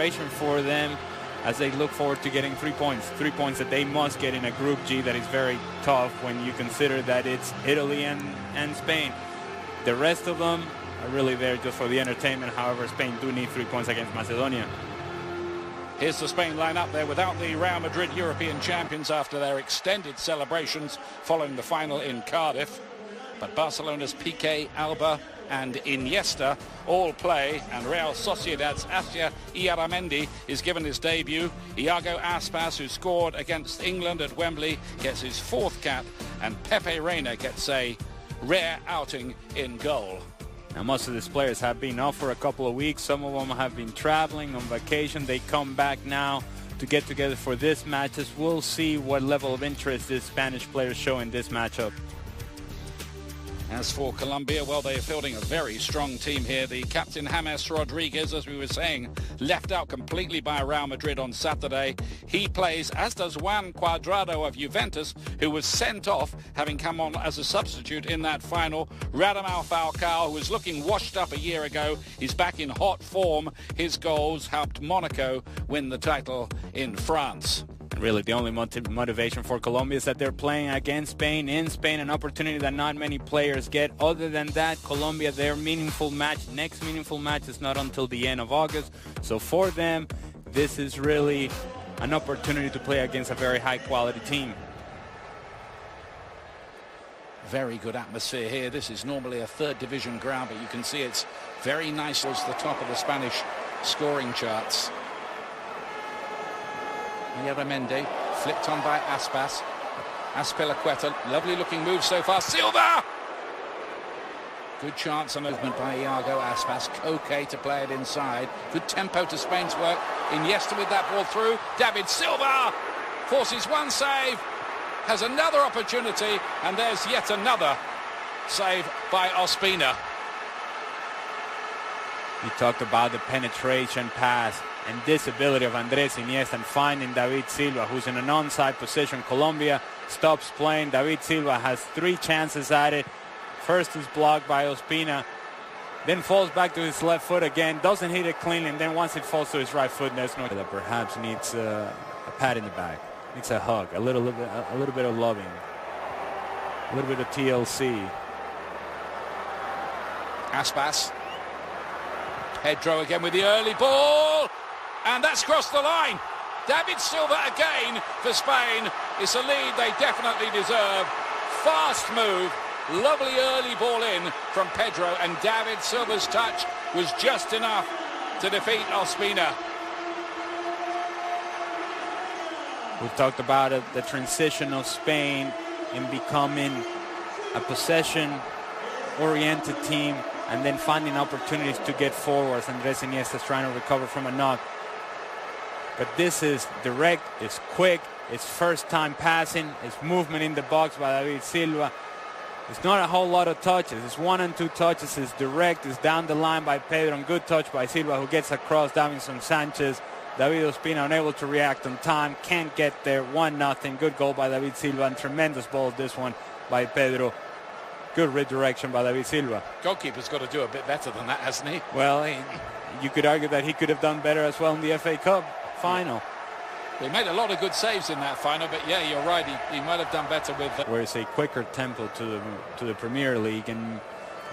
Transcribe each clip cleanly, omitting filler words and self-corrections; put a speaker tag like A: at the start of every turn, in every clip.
A: desperation for them as they look forward to getting 3 points. 3 points that they must get in a Group G that is very tough when you consider that it's Italy and Spain. The rest of them are really there just for the entertainment. However, Spain do need 3 points against Macedonia.
B: Here's the Spain lineup there without the Real Madrid European champions after their extended celebrations following the final in Cardiff. But Barcelona's Piqué, Alba and Iniesta all play, and Real Sociedad's Asier Iaramendi is given his debut. Iago Aspas, who scored against England at Wembley, gets his 4th cap, and Pepe Reina gets a rare outing in goal.
A: Now, most of these players have been off for a couple of weeks. Some of them have been traveling on vacation. They come back now to get together for this matches. We'll see what level of interest these Spanish players show in this matchup.
B: As for Colombia, well, they are fielding a very strong team here. The captain James Rodriguez, as we were saying, left out completely by Real Madrid on Saturday. He plays, as does Juan Cuadrado of Juventus, who was sent off, having come on as a substitute in that final. Radamel Falcao, who was looking washed up a year ago, is back in hot form. His goals helped Monaco win the title in France.
A: Really, the only motivation for Colombia is that they're playing against Spain in Spain, an opportunity that not many players get. Other than that, Colombia, their next meaningful match is not until the end of August. So for them, this is really an opportunity to play against a very high-quality team.
B: Very good atmosphere here. This is normally a 3rd division ground, but you can see it's very nice as the top of the Spanish scoring charts. Iaramendi, flicked on by Aspas. Azpilicueta, lovely looking move so far. Silva! Good chance and movement by Iago Aspas. Koke to play it inside. Good tempo to Spain's work. Iniesta with that ball through. David Silva forces one save, has another opportunity, and there's yet another save by Ospina.
A: You talked about the penetration pass and this ability of Andrés Iniesta and finding David Silva, who's in an onside position. Colombia stops playing. David Silva has 3 chances at it. First is blocked by Ospina, then falls back to his left foot again, doesn't hit it cleanly, and then once it falls to his right foot, there's no that perhaps needs a pat in the back, needs a hug, a little bit of loving, a little bit of TLC.
B: Aspas. Pedro again with the early ball, and that's crossed the line. David Silva again for Spain. It's a lead they definitely deserve. Fast move, lovely early ball in from Pedro, and David Silva's touch was just enough to defeat Ospina.
A: We've talked about it, the transition of Spain in becoming a possession-oriented team and then finding opportunities to get forwards. Andrés Iniesta is trying to recover from a knock. But this is direct, it's quick, it's first time passing, it's movement in the box by David Silva. It's not a whole lot of touches, it's 1 and 2 touches, it's direct, it's down the line by Pedro, and good touch by Silva, who gets across Davinson Sanchez. David Ospina unable to react on time, can't get there, 1-0. Good goal by David Silva, and tremendous ball this one by Pedro. Good redirection by David Silva.
B: Goalkeeper's got to do a bit better than that, hasn't he?
A: Well, you could argue that he could have done better as well in the FA Cup final.
B: He made a lot of good saves in that final, but yeah, you're right, he might have done better with
A: where it's a quicker tempo to the Premier League, and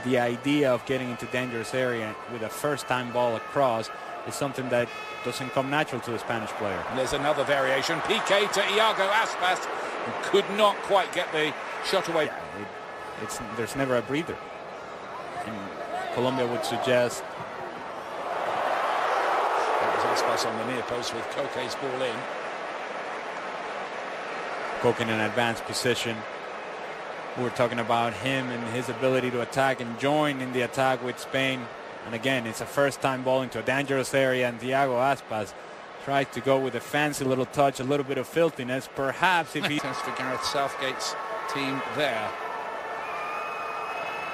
A: the idea of getting into dangerous area with a first-time ball across is something that doesn't come natural to the Spanish player.
B: And there's another variation. Piqué to Iago Aspas, who could not quite get the shot away.
A: Yeah, there's never a breather, and Colombia would suggest.
B: That was Aspas on the near post with Koke's ball in.
A: Koke in an advanced position. We were talking about him and his ability to attack and join in the attack with Spain. And again, it's a first-time ball into a dangerous area, and Iago Aspas tries to go with a fancy little touch, a little bit of filthiness, perhaps if he...
B: Test for Gareth Southgate's team there.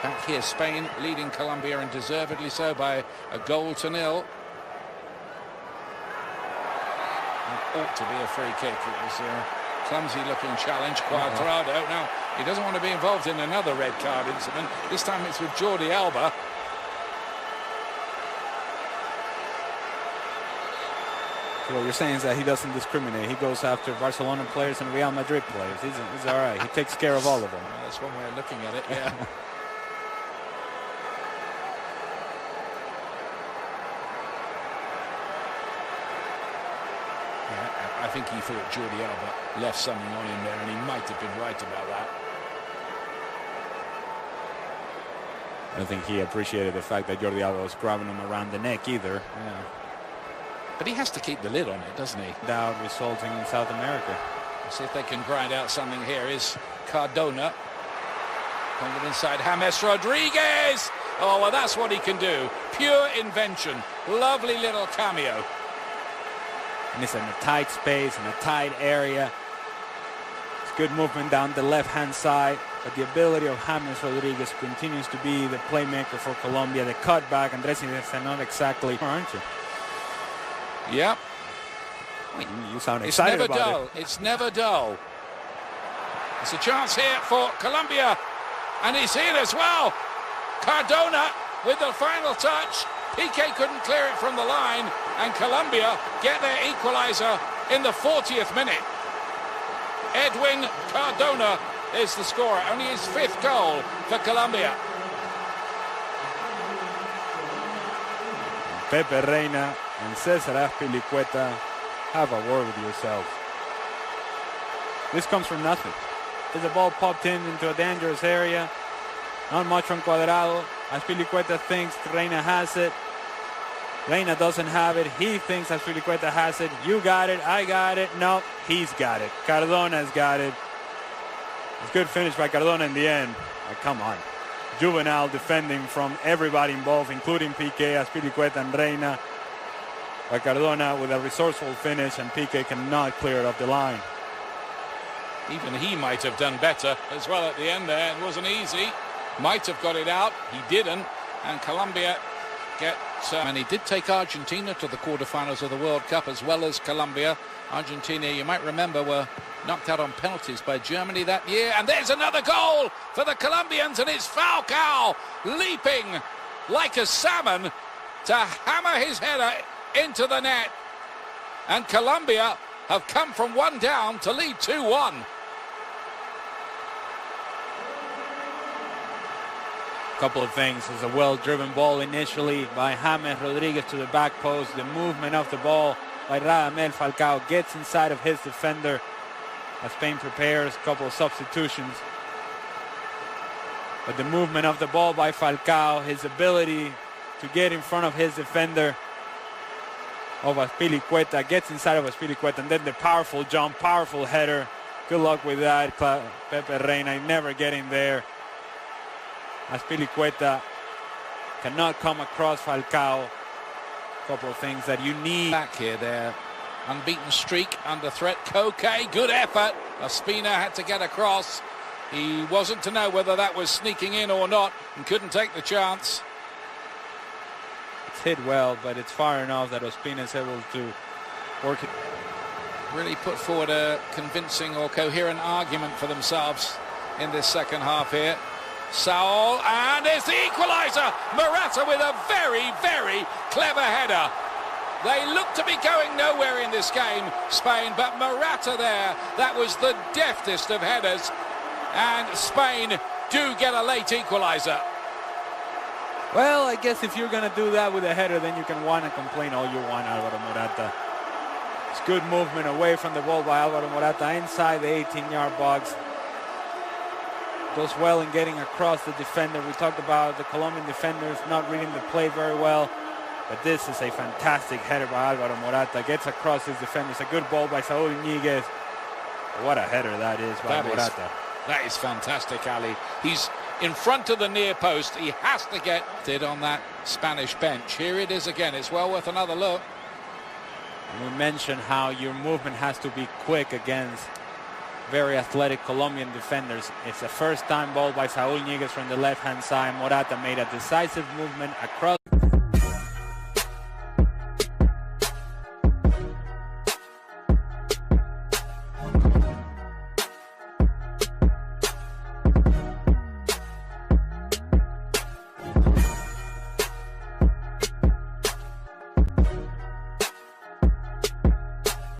B: Back here, Spain leading Colombia, and deservedly so, by a 1-0. It ought to be a free kick. It was a clumsy-looking challenge. Cuadrado. Now, he doesn't want to be involved in another red card incident. This time it's with Jordi Alba.
A: So what you're saying is that he doesn't discriminate. He goes after Barcelona players and Real Madrid players. He's all right. He takes care of all of them.
B: Well, that's one way of looking at it, yeah. I think he thought Jordi Alba left something on him there, and he might have been right about that.
A: I don't think he appreciated the fact that Jordi Alba was grabbing him around the neck either.
B: Yeah. But he has to keep the lid on it, doesn't he?
A: Doubt resulting in South America.
B: Let's see if they can grind out something here. Is Cardona. Playing it inside James Rodriguez. Oh, well, that's what he can do. Pure invention. Lovely little cameo.
A: And it's in a tight space, in a tight area. It's good movement down the left-hand side. But the ability of James Rodriguez continues to be the playmaker for Colombia. The cutback, Andres Iniesta, not exactly, aren't you?
B: Yep.
A: You sound excited about it.
B: It's never dull. It's never dull. It's a chance here for Colombia. And he's in as well. Cardona with the final touch. Piqué couldn't clear it from the line. And Colombia get their equalizer in the 40th minute. Edwin Cardona is the scorer. Only his 5th goal for Colombia.
A: Pepe Reina and César Azpilicueta, have a word with yourselves. This comes from nothing. There's a ball popped into a dangerous area. Not much from Cuadrado. Azpilicueta thinks Reina has it. Reina doesn't have it. He thinks Azpilicueta has it. You got it. I got it. No, he's got it. Cardona's got it. It's a good finish by Cardona in the end. Like, come on. Juvenile defending from everybody involved, including Piqué, Azpilicueta, and Reina. But Cardona with a resourceful finish, and Piqué cannot clear it off the line.
B: Even he might have done better as well at the end there. It wasn't easy. Might have got it out. He didn't. And Colombia get... and he did take Argentina to the quarterfinals of the World Cup as well as Colombia. Argentina, you might remember, were knocked out on penalties by Germany that year. And there's another goal for the Colombians, and it's Falcao leaping like a salmon to hammer his header into the net. And Colombia have come from 1 down to lead 2-1.
A: Couple of things. It's a well-driven ball initially by James Rodriguez to the back post. The movement of the ball by Radamel Falcao gets inside of his defender as Spain prepares. A couple of substitutions. But the movement of the ball by Falcao, his ability to get in front of his defender of Azpilicueta, gets inside of Azpilicueta, and then the powerful jump, powerful header. Good luck with that, Pepe Reina, never getting there. Azpilicueta cannot come across Falcao. A couple of things that you need.
B: Back here, their unbeaten streak under threat. Koke, good effort. Ospina had to get across. He wasn't to know whether that was sneaking in or not and couldn't take the chance.
A: It's hit well, but it's far enough that Ospina is able to work it.
B: Really put forward a convincing or coherent argument for themselves in this second half here. Saul, and it's the equaliser. Morata with a very, very clever header. They look to be going nowhere in this game, Spain, but Morata there, that was the deftest of headers. And Spain do get a late equaliser.
A: Well, I guess if you're going to do that with a header, then you can whine and complain all you want, Alvaro Morata. It's good movement away from the ball by Alvaro Morata inside the 18-yard box. Does well in getting across the defender. We talked about the Colombian defenders not reading the play very well, but this is a fantastic header by Alvaro Morata. Gets across his defenders. A good ball by Saúl Ñíguez. What a header that is by Morata.
B: That is fantastic, Ali. He's in front of the near post. He has to get it on that Spanish bench. Here it is again. It's well worth another look.
A: And we mentioned how your movement has to be quick against very athletic Colombian defenders. It's a first-time ball by Saúl Ñíguez from the left-hand side. Morata made a decisive movement across.